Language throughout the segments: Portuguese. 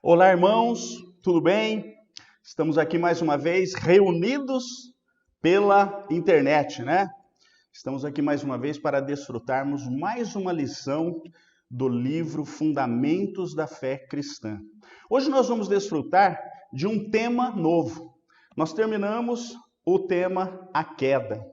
Olá, irmãos, tudo bem? Estamos aqui mais uma vez reunidos pela internet, né? Estamos aqui mais uma vez para desfrutarmos mais uma lição do livro Fundamentos da Fé Cristã. Hoje nós vamos desfrutar de um tema novo. Nós terminamos o tema A Queda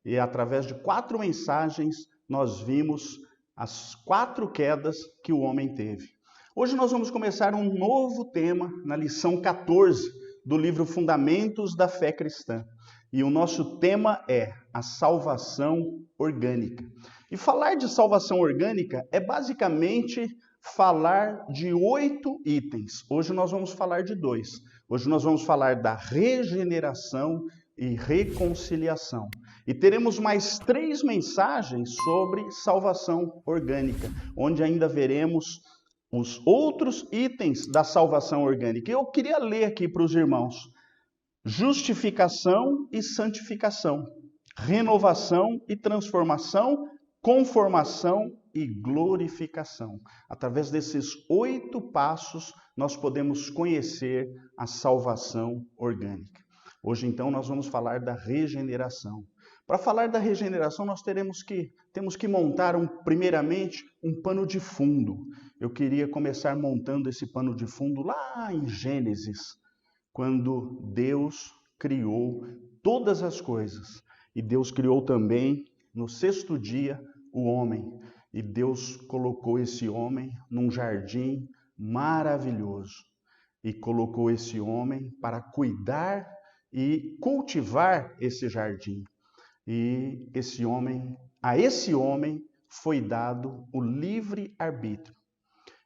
e através de 4 mensagens nós vimos as 4 quedas que o homem teve. Hoje nós vamos começar um novo tema na lição 14 do livro Fundamentos da Fé Cristã. E o nosso tema é a salvação orgânica. E falar de salvação orgânica é basicamente falar de 8 itens. Hoje nós vamos falar de 2. Hoje nós vamos falar da regeneração e reconciliação. E teremos mais 3 mensagens sobre salvação orgânica, onde ainda veremos os outros itens da salvação orgânica. Eu queria ler aqui para os irmãos: justificação e santificação, renovação e transformação, conformação e glorificação. Através desses 8 passos, nós podemos conhecer a salvação orgânica. Hoje, então, nós vamos falar da regeneração. Para falar da regeneração, nós temos que montar primeiramente um pano de fundo. Eu queria começar montando esse pano de fundo lá em Gênesis, quando Deus criou todas as coisas. E Deus criou também, no 6º dia, o homem. E Deus colocou esse homem num jardim maravilhoso. E colocou esse homem para cuidar e cultivar esse jardim. E a esse homem foi dado o livre-arbítrio.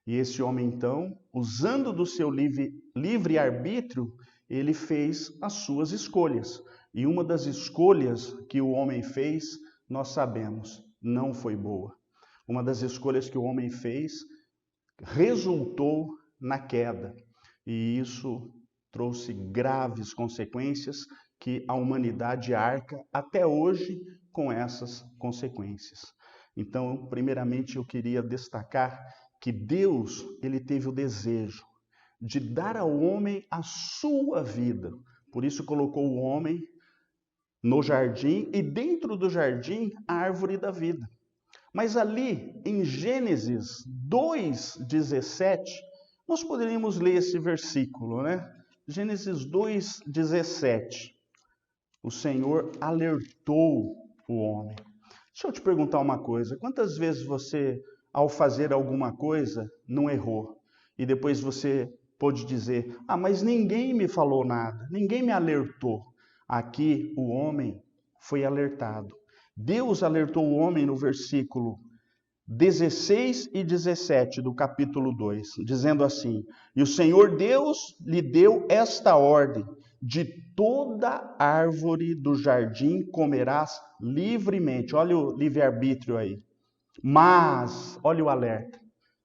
E esse homem, então, usando do seu livre-arbítrio, ele fez as suas escolhas. E uma das escolhas que o homem fez, nós sabemos, não foi boa. Uma das escolhas que o homem fez resultou na queda. E isso trouxe graves consequências que a humanidade arca até hoje com essas consequências. Então, primeiramente, eu queria destacar que Deus, ele teve o desejo de dar ao homem a sua vida. Por isso colocou o homem no jardim e dentro do jardim a árvore da vida. Mas ali em Gênesis 2:17, nós poderíamos ler esse versículo, né? Gênesis 2:17. O Senhor alertou o homem. Deixa eu te perguntar uma coisa. Quantas vezes você, ao fazer alguma coisa, não errou? E depois você pôde dizer: mas ninguém me falou nada, ninguém me alertou. Aqui o homem foi alertado. Deus alertou o homem no versículo 16 e 17 do capítulo 2, dizendo assim: e o Senhor Deus lhe deu esta ordem: de toda árvore do jardim comerás livremente. Olha o livre-arbítrio aí. Mas, olha o alerta.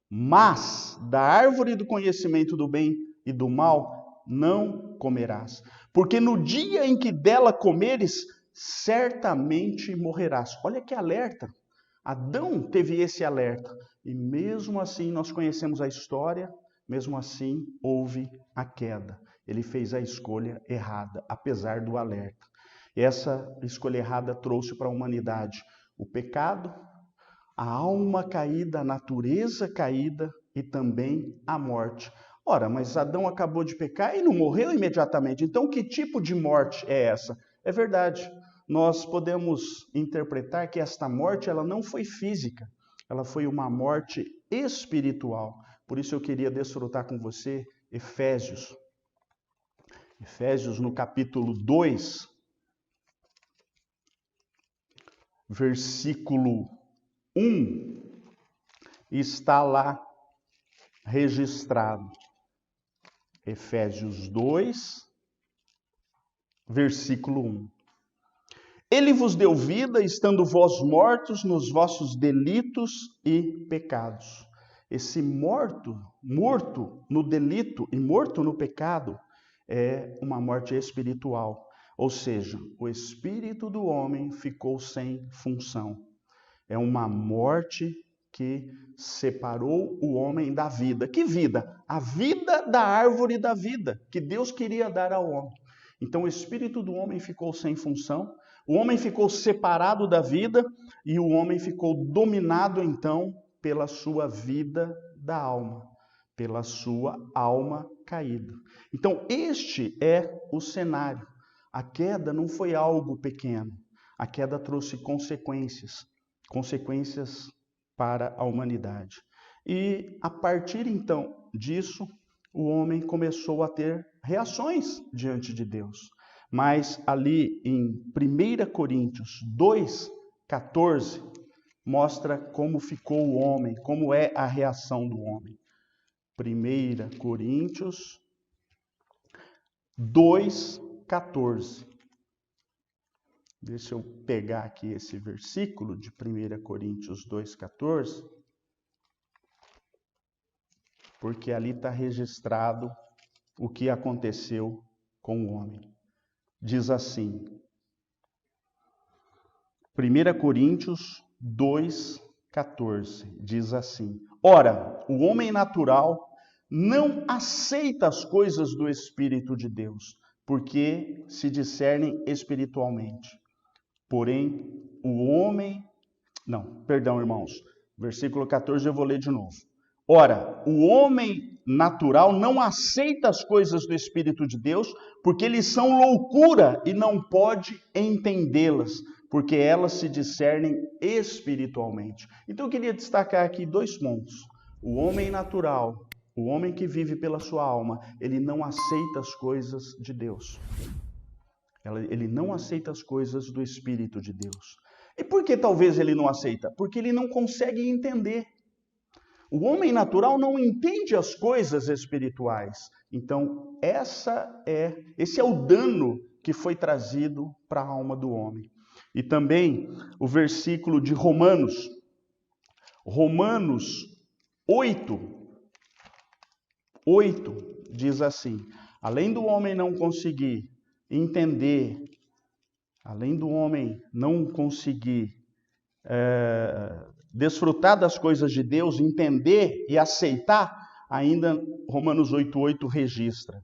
Mas da árvore do conhecimento do bem e do mal não comerás. Porque no dia em que dela comeres, certamente morrerás. Olha que alerta. Adão teve esse alerta. E mesmo assim nós conhecemos a história, mesmo assim houve a queda. Ele fez a escolha errada, apesar do alerta. E essa escolha errada trouxe para a humanidade o pecado, a alma caída, a natureza caída e também a morte. Ora, mas Adão acabou de pecar e não morreu imediatamente. Então, que tipo de morte é essa? É verdade. Nós podemos interpretar que esta morte ela não foi física. Ela foi uma morte espiritual. Por isso eu queria desfrutar com você Efésios. Efésios no capítulo 2, versículo 1, está lá registrado. Efésios 2, versículo 1. Ele vos deu vida, estando vós mortos nos vossos delitos e pecados. Esse morto no delito e morto no pecado, é uma morte espiritual. Ou seja, o espírito do homem ficou sem função. É uma morte que separou o homem da vida. Que vida? A vida da árvore da vida, que Deus queria dar ao homem. Então o espírito do homem ficou sem função, o homem ficou separado da vida e o homem ficou dominado então pela sua vida da alma, pela sua alma caída. Então este é o cenário. A queda não foi algo pequeno. A queda trouxe consequências para a humanidade. E a partir então disso, o homem começou a ter reações diante de Deus. Mas ali em 1 Coríntios 2:14, mostra como ficou o homem, como é a reação do homem. 1 Coríntios 2:14. Deixa eu pegar aqui esse versículo de 1 Coríntios 2:14, porque ali está registrado o que aconteceu com o homem. Diz assim, 1 Coríntios 2:14, diz assim: Ora, o homem natural não aceita as coisas do Espírito de Deus, porque se discernem espiritualmente. Porém, o homem... Não, perdão, irmãos. Versículo 14 eu vou ler de novo. Ora, o homem natural não aceita as coisas do Espírito de Deus, porque eles são loucura e não pode entendê-las, porque elas se discernem espiritualmente. Então eu queria destacar aqui 2 pontos. O homem natural, o homem que vive pela sua alma, ele não aceita as coisas de Deus. Ele não aceita as coisas do Espírito de Deus. E por que talvez ele não aceita? Porque ele não consegue entender. O homem natural não entende as coisas espirituais. Então, esse é o dano que foi trazido para a alma do homem. E também o versículo de Romanos 8, diz assim: além do homem não conseguir entender, além do homem não conseguir desfrutar das coisas de Deus, entender e aceitar, ainda Romanos 8:8 registra: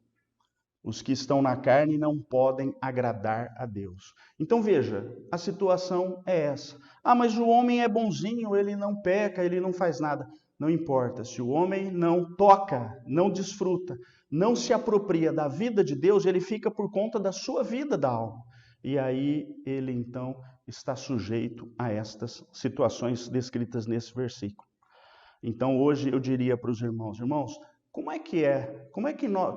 os que estão na carne não podem agradar a Deus. Então veja, a situação é essa. Ah, mas o homem é bonzinho, ele não peca, ele não faz nada. Não importa, se o homem não toca, não desfruta, não se apropria da vida de Deus, ele fica por conta da sua vida da alma. E aí ele então está sujeito a estas situações descritas nesse versículo. Então hoje eu diria para os irmãos, como é que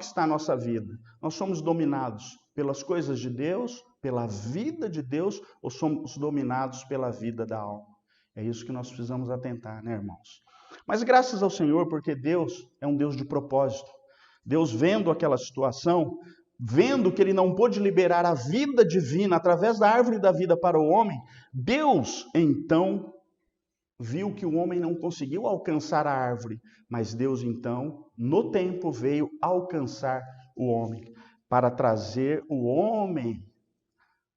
está a nossa vida? Nós somos dominados pelas coisas de Deus, pela vida de Deus, ou somos dominados pela vida da alma? É isso que nós precisamos atentar, né, irmãos? Mas graças ao Senhor, porque Deus é um Deus de propósito. Deus, vendo aquela situação, vendo que ele não pôde liberar a vida divina através da árvore da vida para o homem, Deus então viu que o homem não conseguiu alcançar a árvore, mas Deus então, no tempo, veio alcançar o homem, para trazer o homem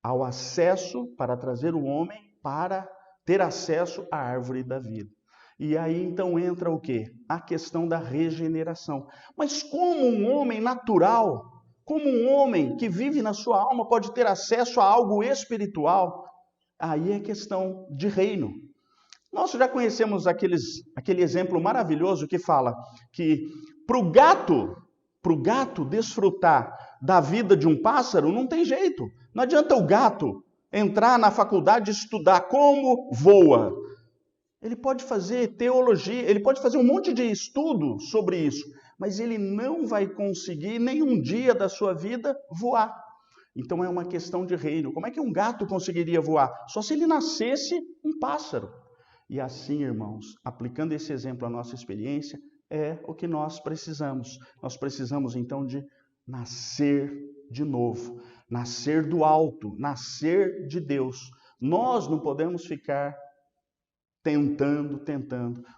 ao acesso, para trazer o homem para ter acesso à árvore da vida. E aí então entra o quê? A questão da regeneração. Mas como um homem natural, como um homem que vive na sua alma pode ter acesso a algo espiritual? Aí é questão de reino. Nós já conhecemos aquele exemplo maravilhoso que fala que para o gato desfrutar da vida de um pássaro, não tem jeito. Não adianta o gato entrar na faculdade e estudar como voa. Ele pode fazer teologia, ele pode fazer um monte de estudo sobre isso, mas ele não vai conseguir nenhum dia da sua vida voar. Então é uma questão de reino. Como é que um gato conseguiria voar? Só se ele nascesse um pássaro. E assim, irmãos, aplicando esse exemplo à nossa experiência, é o que nós precisamos. Nós precisamos então de nascer de novo, nascer do alto, nascer de Deus. Nós não podemos ficar tentando.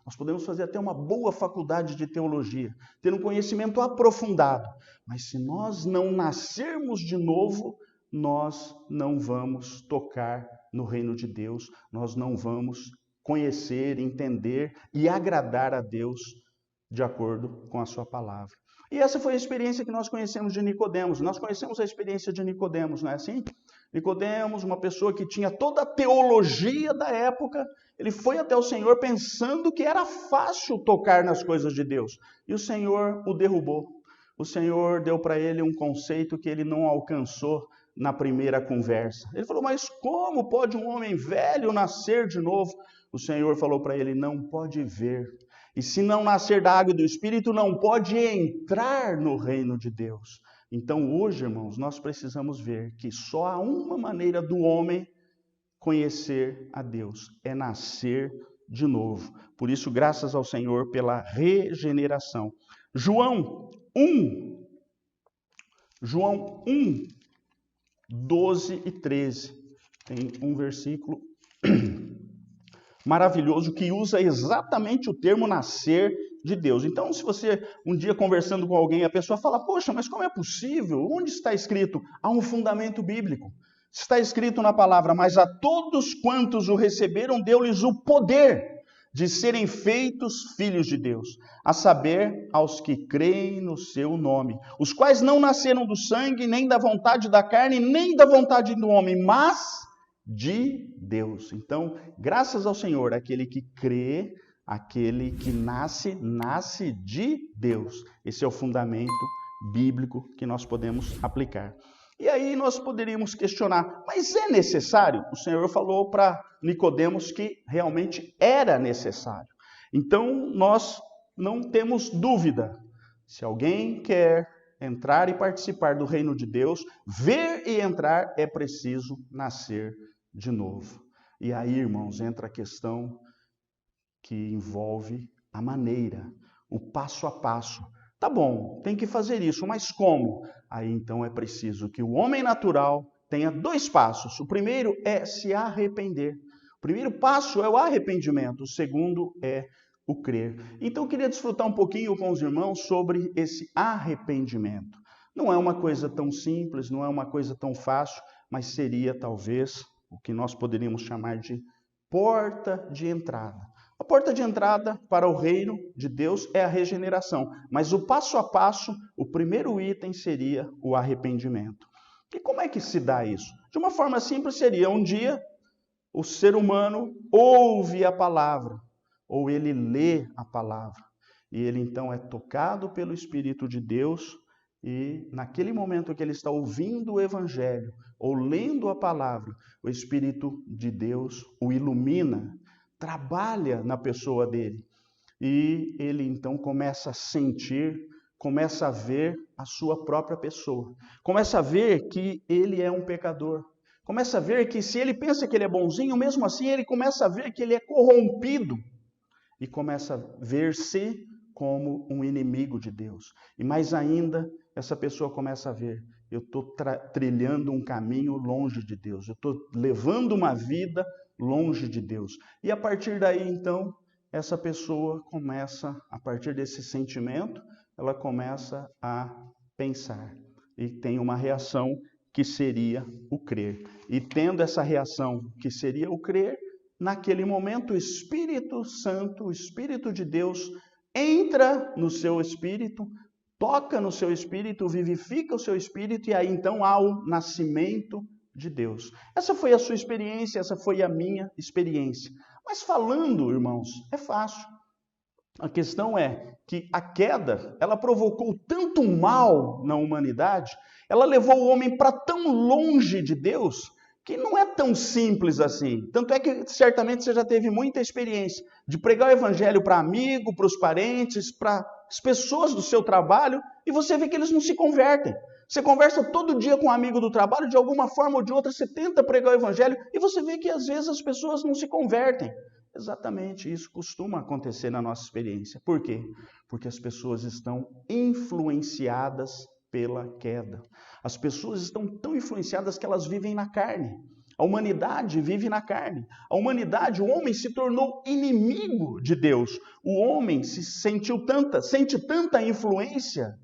Nós podemos fazer até uma boa faculdade de teologia, ter um conhecimento aprofundado, mas se nós não nascermos de novo, nós não vamos tocar no reino de Deus, nós não vamos conhecer, entender e agradar a Deus de acordo com a sua palavra. E essa foi a experiência que nós conhecemos de Nicodemos. Nós conhecemos a experiência de Nicodemos, não é assim? Nicodemos, uma pessoa que tinha toda a teologia da época, ele foi até o Senhor pensando que era fácil tocar nas coisas de Deus. E o Senhor o derrubou. O Senhor deu para ele um conceito que ele não alcançou na primeira conversa. Ele falou, mas como pode um homem velho nascer de novo? O Senhor falou para ele, não pode ver. E se não nascer da água e do Espírito, não pode entrar no reino de Deus. Então hoje, irmãos, nós precisamos ver que só há uma maneira do homem conhecer a Deus, é nascer de novo. Por isso, graças ao Senhor pela regeneração. João 1, 12 e 13. Tem um versículo maravilhoso que usa exatamente o termo nascer de Deus. Então, se você um dia conversando com alguém, a pessoa fala, poxa, mas como é possível? Onde está escrito? Há um fundamento bíblico. Está escrito na palavra, mas a todos quantos o receberam, deu-lhes o poder de serem feitos filhos de Deus, a saber, aos que creem no seu nome, os quais não nasceram do sangue, nem da vontade da carne, nem da vontade do homem, mas de Deus. Então, graças ao Senhor, aquele que crê, aquele que nasce de Deus. Esse é o fundamento bíblico que nós podemos aplicar. E aí nós poderíamos questionar, mas é necessário? O Senhor falou para Nicodemos que realmente era necessário. Então nós não temos dúvida. Se alguém quer entrar e participar do reino de Deus, ver e entrar, é preciso nascer de novo. E aí, irmãos, entra a questão que envolve a maneira, o passo a passo. Tá bom, tem que fazer isso, mas como? Aí então é preciso que o homem natural tenha 2 passos. O primeiro é se arrepender. O primeiro passo é o arrependimento, o segundo é o crer. Então eu queria desfrutar um pouquinho com os irmãos sobre esse arrependimento. Não é uma coisa tão simples, não é uma coisa tão fácil, mas seria talvez o que nós poderíamos chamar de porta de entrada. A porta de entrada para o reino de Deus é a regeneração, mas o passo a passo, o primeiro item seria o arrependimento. E como é que se dá isso? De uma forma simples seria, um dia o ser humano ouve a palavra, ou ele lê a palavra, e ele então é tocado pelo Espírito de Deus, e naquele momento que ele está ouvindo o Evangelho, ou lendo a palavra, o Espírito de Deus o ilumina, trabalha na pessoa dele. E ele então começa a sentir, começa a ver a sua própria pessoa. Começa a ver que ele é um pecador. Começa a ver que se ele pensa que ele é bonzinho, mesmo assim ele começa a ver que ele é corrompido. E começa a ver-se como um inimigo de Deus. E mais ainda, essa pessoa começa a ver, eu estou trilhando um caminho longe de Deus. Eu estou levando uma vida longe de Deus. E a partir daí, então, essa pessoa começa, a partir desse sentimento, ela começa a pensar. E tem uma reação que seria o crer. E tendo essa reação que seria o crer, naquele momento o Espírito Santo, o Espírito de Deus, entra no seu espírito, toca no seu espírito, vivifica o seu espírito, e aí então há o nascimento de Deus. Essa foi a sua experiência, essa foi a minha experiência. Mas falando, irmãos, é fácil. A questão é que a queda, ela provocou tanto mal na humanidade, ela levou o homem para tão longe de Deus, que não é tão simples assim. Tanto é que certamente você já teve muita experiência de pregar o evangelho para amigo, para os parentes, para as pessoas do seu trabalho, e você vê que eles não se convertem. Você conversa todo dia com um amigo do trabalho, de alguma forma ou de outra, você tenta pregar o evangelho, e você vê que às vezes as pessoas não se convertem. Exatamente isso costuma acontecer na nossa experiência. Por quê? Porque as pessoas estão influenciadas pela queda. As pessoas estão tão influenciadas que elas vivem na carne. A humanidade vive na carne. A humanidade, o homem se tornou inimigo de Deus. O homem sente tanta influência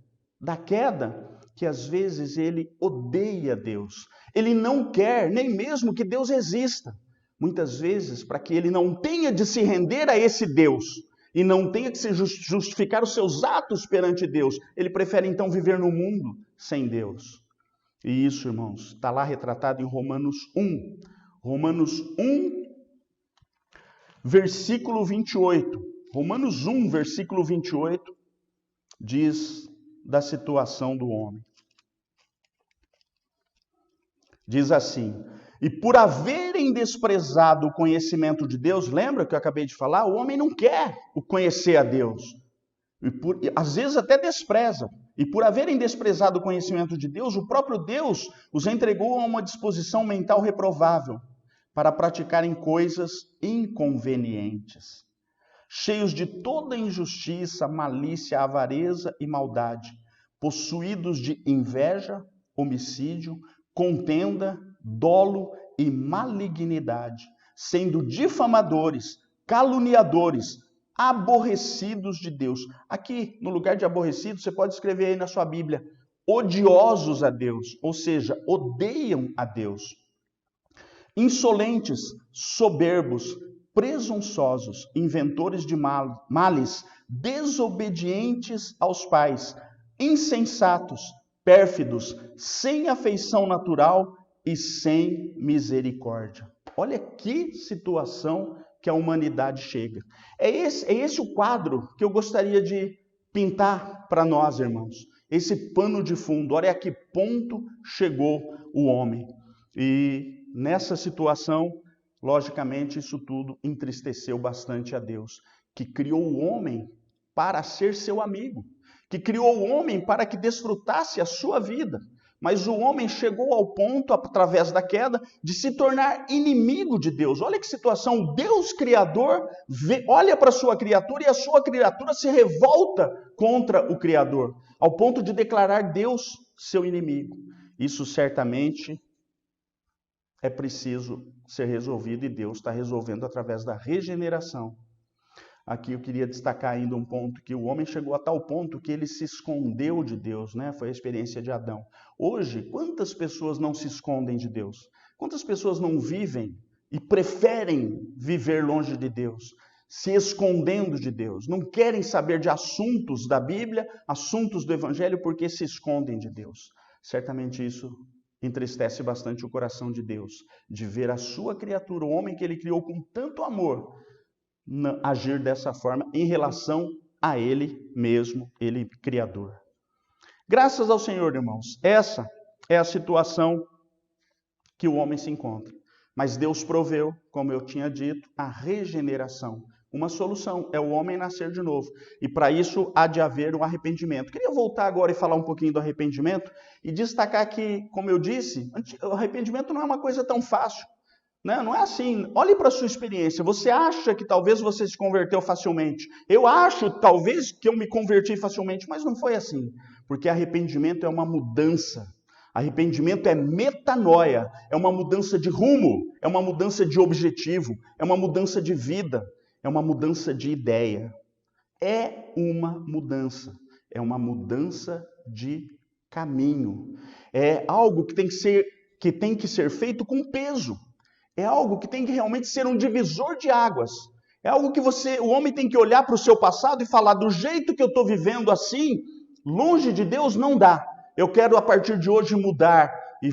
da queda que às vezes ele odeia Deus. Ele não quer nem mesmo que Deus exista. muitas vezes, para que ele não tenha de se render a esse Deus e não tenha que se justificar os seus atos perante Deus, ele prefere então viver no mundo sem Deus. E isso, irmãos, está lá retratado em Romanos 1. Romanos 1, versículo 28. Romanos 1, versículo 28, diz da situação do homem. Diz assim: e por haverem desprezado o conhecimento de Deus, lembra que eu acabei de falar? O homem não quer o conhecer a Deus. Às vezes até despreza. E por haverem desprezado o conhecimento de Deus, o próprio Deus os entregou a uma disposição mental reprovável para praticarem coisas inconvenientes, cheios de toda injustiça, malícia, avareza e maldade, possuídos de inveja, homicídio, contenda, dolo e malignidade, sendo difamadores, caluniadores, aborrecidos de Deus. Aqui, no lugar de aborrecidos, você pode escrever aí na sua Bíblia, odiosos a Deus, ou seja, odeiam a Deus. Insolentes, soberbos, presunçosos, inventores de males, desobedientes aos pais, insensatos, pérfidos, sem afeição natural e sem misericórdia. Olha que situação que a humanidade chega. É esse o quadro que eu gostaria de pintar para nós, irmãos. Esse pano de fundo. Olha a que ponto chegou o homem. E nessa situação, logicamente, isso tudo entristeceu bastante a Deus, que criou o homem para ser seu amigo, que criou o homem para que desfrutasse a sua vida. Mas o homem chegou ao ponto, através da queda, de se tornar inimigo de Deus. Olha que situação, o Deus Criador olha para a sua criatura e a sua criatura se revolta contra o Criador, ao ponto de declarar Deus seu inimigo. Isso certamente é preciso ser resolvido e Deus está resolvendo através da regeneração. Aqui eu queria destacar ainda um ponto, que o homem chegou a tal ponto que ele se escondeu de Deus, né? Foi a experiência de Adão. Hoje, quantas pessoas não se escondem de Deus? Quantas pessoas não vivem e preferem viver longe de Deus, se escondendo de Deus? Não querem saber de assuntos da Bíblia, assuntos do Evangelho, porque se escondem de Deus. Certamente isso entristece bastante o coração de Deus, de ver a sua criatura, o homem que ele criou com tanto amor, agir dessa forma em relação a ele mesmo, ele criador. Graças ao Senhor, irmãos, essa é a situação que o homem se encontra. Mas Deus proveu, como eu tinha dito, a regeneração. Uma solução é o homem nascer de novo. E para isso há de haver um arrependimento. Queria voltar agora e falar um pouquinho do arrependimento e destacar que, como eu disse, o arrependimento não é uma coisa tão fácil. Não é assim. Olhe para a sua experiência. Você acha que talvez você se converteu facilmente. Eu acho, talvez, que eu me converti facilmente, mas não foi assim. Porque arrependimento é uma mudança. Arrependimento é metanoia. É uma mudança de rumo. É uma mudança de objetivo. É uma mudança de vida. É uma mudança de ideia. É uma mudança. É uma mudança de caminho. É algo que tem que ser feito com peso. É algo que tem que realmente ser um divisor de águas. É algo que o homem tem que olhar para o seu passado e falar, do jeito que eu estou vivendo assim, longe de Deus não dá. Eu quero a partir de hoje mudar e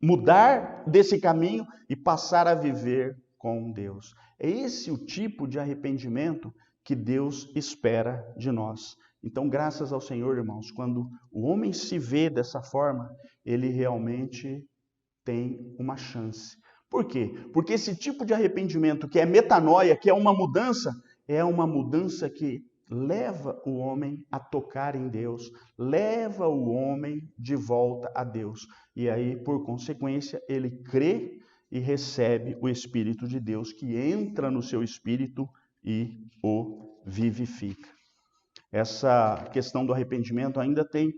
mudar desse caminho e passar a viver com Deus. É esse o tipo de arrependimento que Deus espera de nós. Então, graças ao Senhor, irmãos, quando o homem se vê dessa forma, ele realmente tem uma chance. Por quê? Porque esse tipo de arrependimento, que é metanoia, que é uma mudança que leva o homem a tocar em Deus, leva o homem de volta a Deus. E aí, por consequência, ele crê e recebe o Espírito de Deus, que entra no seu espírito e o vivifica. Essa questão do arrependimento ainda tem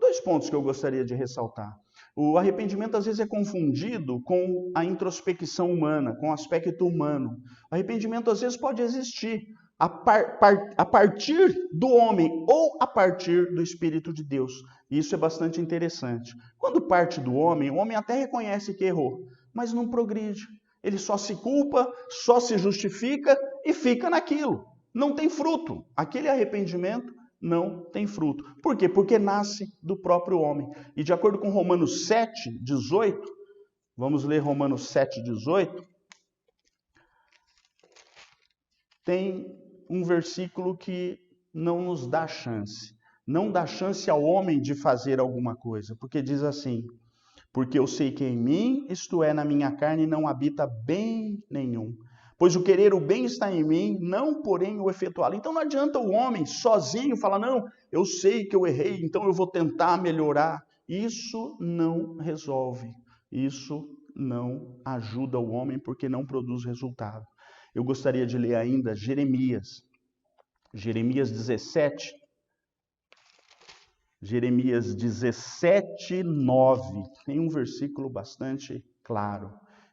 2 pontos que eu gostaria de ressaltar. O arrependimento às vezes é confundido com a introspecção humana, com o aspecto humano. O arrependimento às vezes pode existir a partir do homem ou a partir do Espírito de Deus. E isso é bastante interessante. Quando parte do homem, o homem até reconhece que errou. mas não progride. Ele só se culpa, só se justifica e fica naquilo. Não tem fruto. Aquele arrependimento não tem fruto. Por quê? Porque nasce do próprio homem. E de acordo com Romanos 7, 18, vamos ler Romanos 7, 18, tem um versículo que não nos dá chance. Não dá chance ao homem de fazer alguma coisa. Porque diz assim: porque eu sei que em mim, isto é, na minha carne, não habita bem nenhum. Pois o querer o bem está em mim, não porém o efetuá-lo. Então não adianta o homem sozinho falar: não, eu sei que eu errei, então eu vou tentar melhorar. Isso não resolve. Isso não ajuda o homem porque não produz resultado. Eu gostaria de ler ainda Jeremias 17. Jeremias 17, 9. Tem um versículo bastante claro.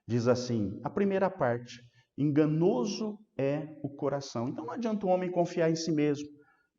Diz assim, a primeira parte: enganoso é o coração. Então não adianta o homem confiar em si mesmo,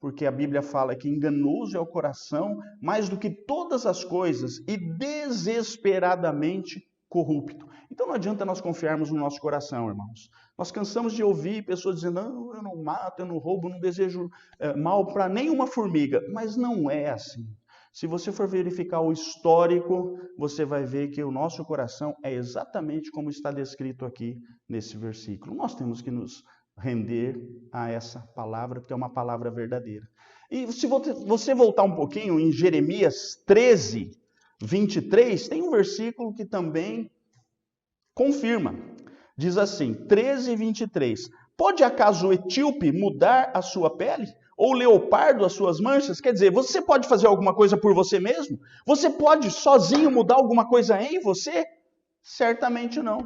porque a Bíblia fala que enganoso é o coração mais do que todas as coisas e desesperadamente corrupto. Então não adianta nós confiarmos no nosso coração, irmãos. Nós cansamos de ouvir pessoas dizendo: não, eu não mato, eu não roubo, não desejo mal para nenhuma formiga. Mas não é assim. Se você for verificar o histórico, você vai ver que o nosso coração é exatamente como está descrito aqui nesse versículo. Nós temos que nos render a essa palavra, porque é uma palavra verdadeira. E se você voltar um pouquinho em Jeremias 13, 23, tem um versículo que também confirma. Diz assim, 13, 23. Pode acaso o etíope mudar a sua pele? Ou o leopardo as suas manchas? Quer dizer, você pode fazer alguma coisa por você mesmo? Você pode sozinho mudar alguma coisa em você? Certamente não.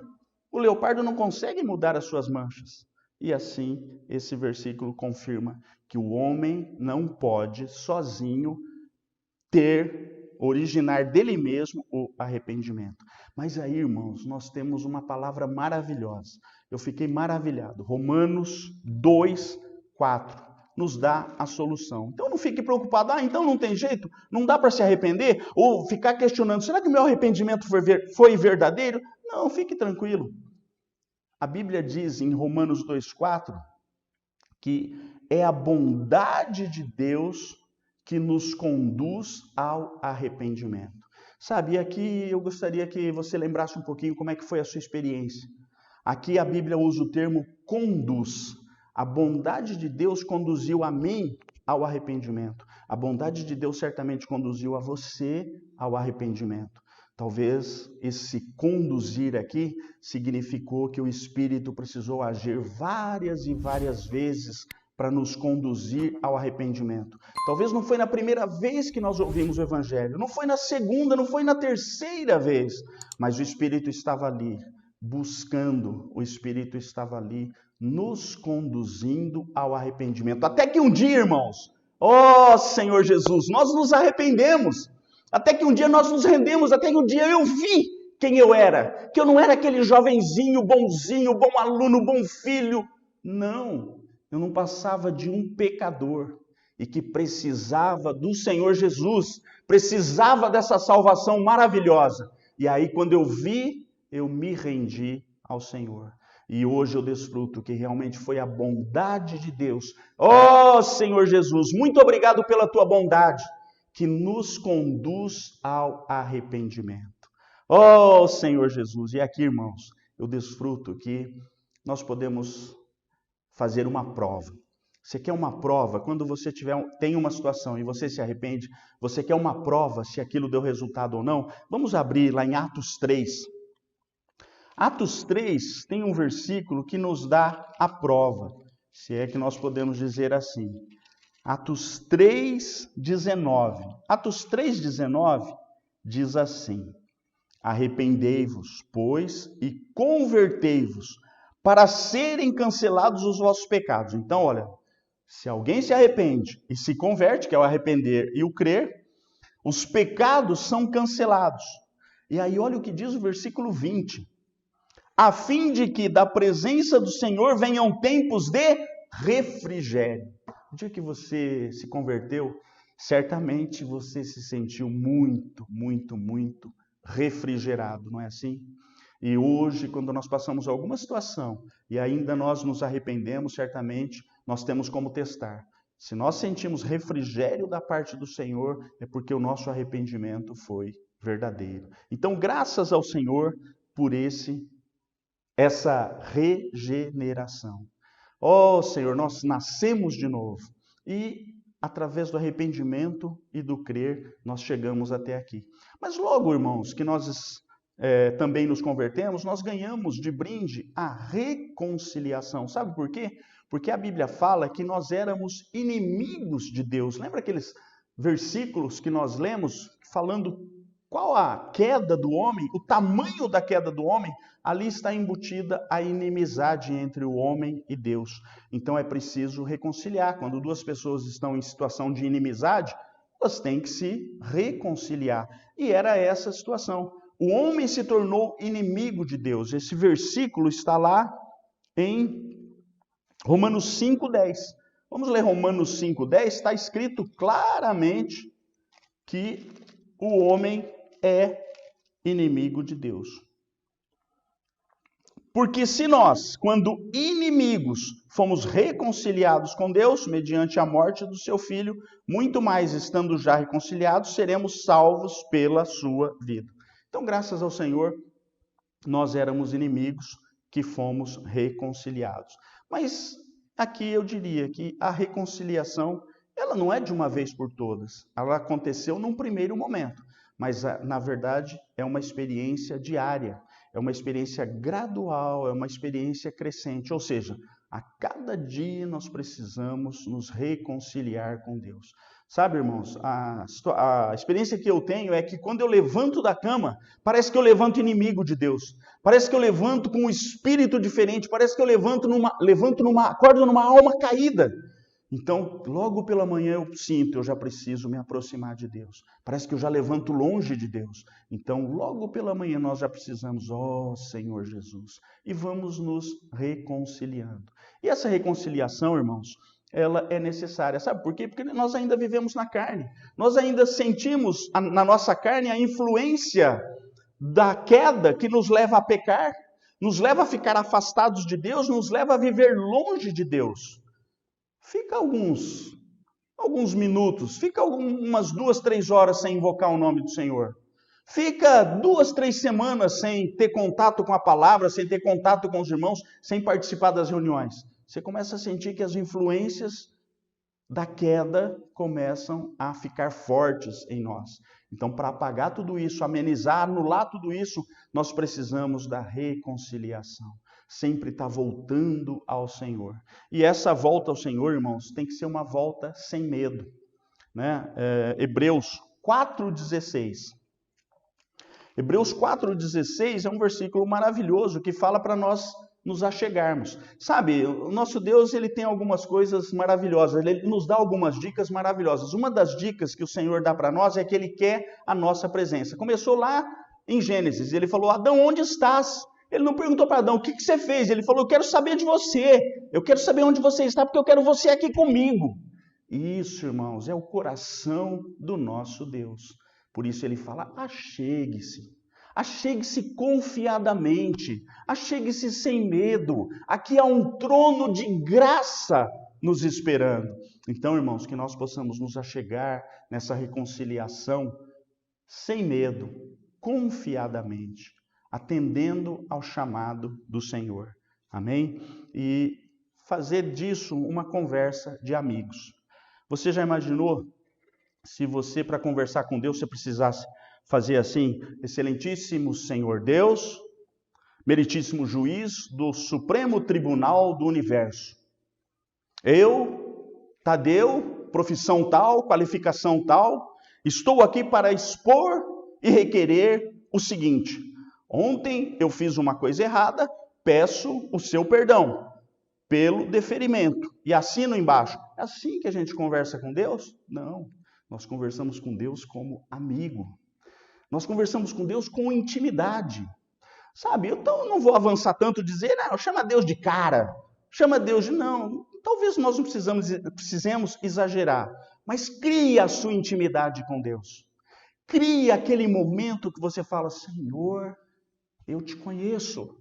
O leopardo não consegue mudar as suas manchas. E assim, esse versículo confirma que o homem não pode sozinho originar dele mesmo o arrependimento. Mas aí, irmãos, nós temos uma palavra maravilhosa. Eu fiquei maravilhado. Romanos 2, 4 nos dá a solução. Então não fique preocupado, então não tem jeito, não dá para se arrepender, ou ficar questionando, será que o meu arrependimento foi verdadeiro? Não, fique tranquilo. A Bíblia diz em Romanos 2, 4 que é a bondade de Deus que nos conduz ao arrependimento. Sabe, aqui eu gostaria que você lembrasse um pouquinho como é que foi a sua experiência. Aqui a Bíblia usa o termo conduz. A bondade de Deus conduziu a mim ao arrependimento. A bondade de Deus certamente conduziu a você ao arrependimento. Talvez esse conduzir aqui significou que o Espírito precisou agir várias e várias vezes para nos conduzir ao arrependimento. Talvez não foi na primeira vez que nós ouvimos o Evangelho, não foi na segunda, não foi na terceira vez, mas o Espírito estava ali, buscando, o Espírito estava ali, nos conduzindo ao arrependimento. Até que um dia, irmãos, Senhor Jesus, nós nos arrependemos. Até que um dia nós nos rendemos, até que um dia eu vi quem eu era. Que eu não era aquele jovenzinho, bonzinho, bom aluno, bom filho. Não, eu não passava de um pecador e que precisava do Senhor Jesus, precisava dessa salvação maravilhosa. E aí quando eu vi, eu me rendi ao Senhor. E hoje eu desfruto que realmente foi a bondade de Deus. Senhor Jesus, muito obrigado pela tua bondade, que nos conduz ao arrependimento. Senhor Jesus, e aqui, irmãos, eu desfruto que nós podemos fazer uma prova. Você quer uma prova? Quando você tem uma situação e você se arrepende, você quer uma prova se aquilo deu resultado ou não? Vamos abrir lá em Atos 3. Atos 3 tem um versículo que nos dá a prova, se é que nós podemos dizer assim. Atos 3:19. Atos 3:19 diz assim: arrependei-vos, pois, e convertei-vos, para serem cancelados os vossos pecados. Então, olha, se alguém se arrepende e se converte, que é o arrepender e o crer, os pecados são cancelados. E aí, olha o que diz o versículo 20. A fim de que da presença do Senhor venham tempos de refrigério. No dia que você se converteu, certamente você se sentiu muito, muito, muito refrigerado, não é assim? E hoje, quando nós passamos alguma situação e ainda nós nos arrependemos, certamente nós temos como testar. Se nós sentimos refrigério da parte do Senhor, é porque o nosso arrependimento foi verdadeiro. Então, graças ao Senhor por essa regeneração. Ó Senhor, nós nascemos de novo e através do arrependimento e do crer, nós chegamos até aqui. Mas logo, irmãos, que nós também nos convertemos, nós ganhamos de brinde a reconciliação. Sabe por quê? Porque a Bíblia fala que nós éramos inimigos de Deus. Lembra aqueles versículos que nós lemos falando qual a queda do homem, o tamanho da queda do homem? Ali está embutida a inimizade entre o homem e Deus. Então é preciso reconciliar. Quando duas pessoas estão em situação de inimizade, elas têm que se reconciliar. E era essa a situação. O homem se tornou inimigo de Deus. Esse versículo está lá em Romanos 5,10. Vamos ler Romanos 5,10. Está escrito claramente que o homem é inimigo de Deus. Porque se nós, quando inimigos, fomos reconciliados com Deus, mediante a morte do seu Filho, muito mais estando já reconciliados, seremos salvos pela sua vida. Então, graças ao Senhor, nós éramos inimigos que fomos reconciliados. Mas aqui eu diria que a reconciliação, ela não é de uma vez por todas. Ela aconteceu num primeiro momento, mas na verdade é uma experiência diária, é uma experiência gradual, é uma experiência crescente. Ou seja, a cada dia nós precisamos nos reconciliar com Deus. Sabe, irmãos, a experiência que eu tenho é que quando eu levanto da cama, parece que eu levanto inimigo de Deus. Parece que eu levanto com um espírito diferente, parece que eu acordo numa alma caída. Então, logo pela manhã eu sinto, eu já preciso me aproximar de Deus. Parece que eu já levanto longe de Deus. Então, logo pela manhã nós já precisamos, ó Senhor Jesus, e vamos nos reconciliando. E essa reconciliação, irmãos, ela é necessária. Sabe por quê? Porque nós ainda vivemos na carne. Nós ainda sentimos na nossa carne a influência da queda que nos leva a pecar, nos leva a ficar afastados de Deus, nos leva a viver longe de Deus. Fica alguns minutos, fica umas 2, 3 horas sem invocar o nome do Senhor. Fica 2, 3 semanas sem ter contato com a palavra, sem ter contato com os irmãos, sem participar das reuniões. Você começa a sentir que as influências da queda começam a ficar fortes em nós. Então, para apagar tudo isso, amenizar, anular tudo isso, nós precisamos da reconciliação. Sempre está voltando ao Senhor. E essa volta ao Senhor, irmãos, tem que ser uma volta sem medo. Né? Hebreus 4,16. Hebreus 4,16 é um versículo maravilhoso que fala para nós nos achegarmos. Sabe, o nosso Deus, ele tem algumas coisas maravilhosas, ele nos dá algumas dicas maravilhosas. Uma das dicas que o Senhor dá para nós é que ele quer a nossa presença. Começou lá em Gênesis, ele falou: Adão, onde estás? Ele não perguntou para Adão, o que você fez? Ele falou, eu quero saber de você, eu quero saber onde você está, porque eu quero você aqui comigo. Isso, irmãos, é o coração do nosso Deus. Por isso ele fala, achegue-se. Achegue-se confiadamente, achegue-se sem medo. Aqui há um trono de graça nos esperando. Então, irmãos, que nós possamos nos achegar nessa reconciliação sem medo, confiadamente, atendendo ao chamado do Senhor. Amém? E fazer disso uma conversa de amigos. Você já imaginou se você, para conversar com Deus, você precisasse fazer assim: Excelentíssimo Senhor Deus, meritíssimo juiz do Supremo Tribunal do Universo. Eu, Tadeu, profissão tal, qualificação tal, estou aqui para expor e requerer o seguinte: ontem eu fiz uma coisa errada, peço o seu perdão pelo deferimento. E assino embaixo. É assim que a gente conversa com Deus? Não. Nós conversamos com Deus como amigo. Nós conversamos com Deus com intimidade. Sabe, então eu não vou avançar tanto dizer, não, chama Deus de cara, chama Deus de não. Talvez nós não precisemos exagerar, mas crie a sua intimidade com Deus. Crie aquele momento que você fala, Senhor, Eu te conheço.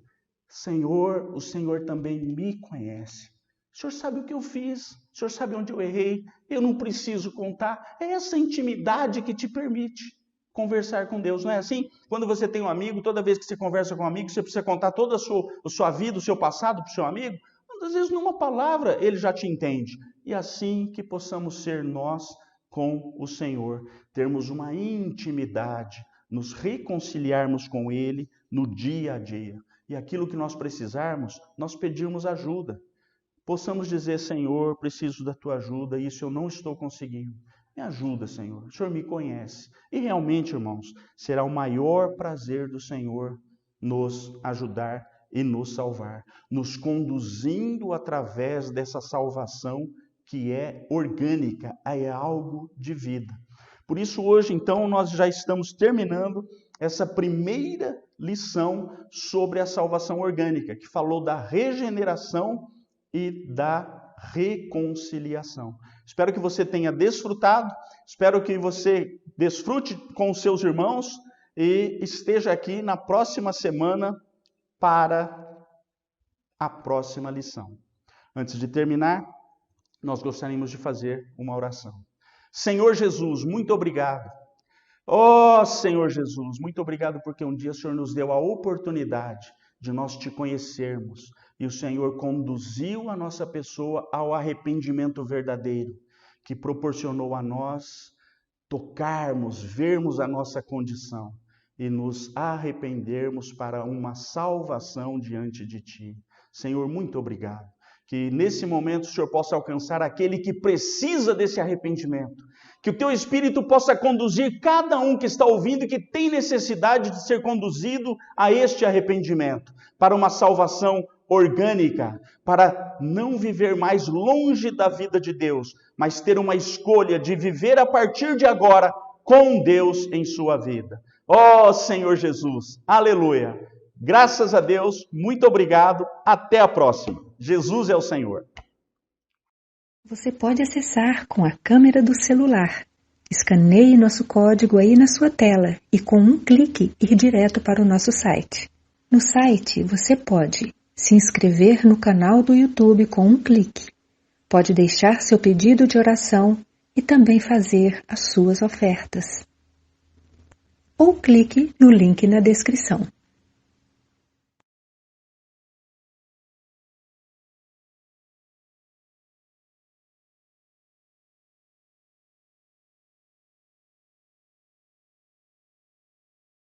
Senhor, o Senhor também me conhece. O Senhor sabe o que eu fiz. O Senhor sabe onde eu errei. Eu não preciso contar. É essa intimidade que te permite conversar com Deus, não é assim? Quando você tem um amigo, toda vez que você conversa com um amigo, você precisa contar toda a sua vida, o seu passado para o seu amigo. Às vezes, numa palavra, ele já te entende. E assim que possamos ser nós com o Senhor, termos uma intimidade, nos reconciliarmos com Ele no dia a dia. E aquilo que nós precisarmos, nós pedirmos ajuda. Possamos dizer, Senhor, preciso da Tua ajuda, isso eu não estou conseguindo. Me ajuda, Senhor. O Senhor me conhece. E realmente, irmãos, será o maior prazer do Senhor nos ajudar e nos salvar, nos conduzindo através dessa salvação que é orgânica, é algo de vida. Por isso, hoje, então, nós já estamos terminando essa primeira lição sobre a salvação orgânica, que falou da regeneração e da reconciliação. Espero que você tenha desfrutado, espero que você desfrute com os seus irmãos e esteja aqui na próxima semana para a próxima lição. Antes de terminar, nós gostaríamos de fazer uma oração. Senhor Jesus, muito obrigado. Ó Senhor Jesus, muito obrigado porque um dia o Senhor nos deu a oportunidade de nós te conhecermos. E o Senhor conduziu a nossa pessoa ao arrependimento verdadeiro, que proporcionou a nós tocarmos, vermos a nossa condição e nos arrependermos para uma salvação diante de Ti. Senhor, muito obrigado. Que nesse momento o Senhor possa alcançar aquele que precisa desse arrependimento. Que o Teu Espírito possa conduzir cada um que está ouvindo e que tem necessidade de ser conduzido a este arrependimento, para uma salvação orgânica, para não viver mais longe da vida de Deus, mas ter uma escolha de viver a partir de agora com Deus em sua vida. Ó Senhor Jesus, aleluia! Graças a Deus, muito obrigado, até a próxima. Jesus é o Senhor. Você pode acessar com a câmera do celular. Escaneie nosso código aí na sua tela e com um clique ir direto para o nosso site. No site você pode se inscrever no canal do YouTube com um clique. Pode deixar seu pedido de oração e também fazer as suas ofertas. Ou clique no link na descrição.